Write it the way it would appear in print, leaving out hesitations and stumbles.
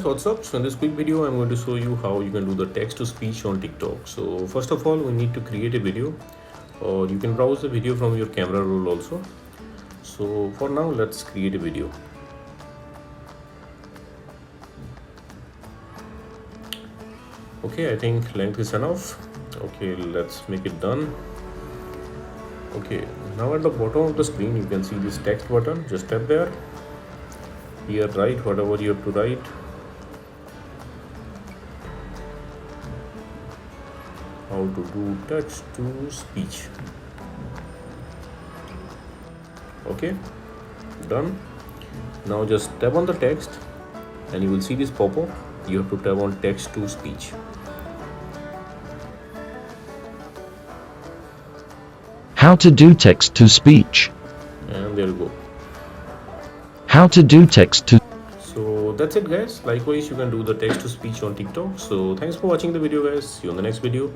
what's up? So in this quick video I'm going to show you how you can do the text to speech on TikTok. So first of all we need to create a video, or you can browse the video from your camera roll also. So for now let's create a video. Okay, I think length is enough. Okay, let's make it done. Okay, now at the bottom of the screen you can see this text button. Just tap there. Here write whatever you have to write. How to do text to speech. Okay, done. Now just tap on the text and you will see this pop-up. You have to tap on text to speech. How to do text to speech. And there you go. How to do text to. So that's it guys. Likewise you can do the text to speech on TikTok. So thanks for watching the video guys. See you on the next video.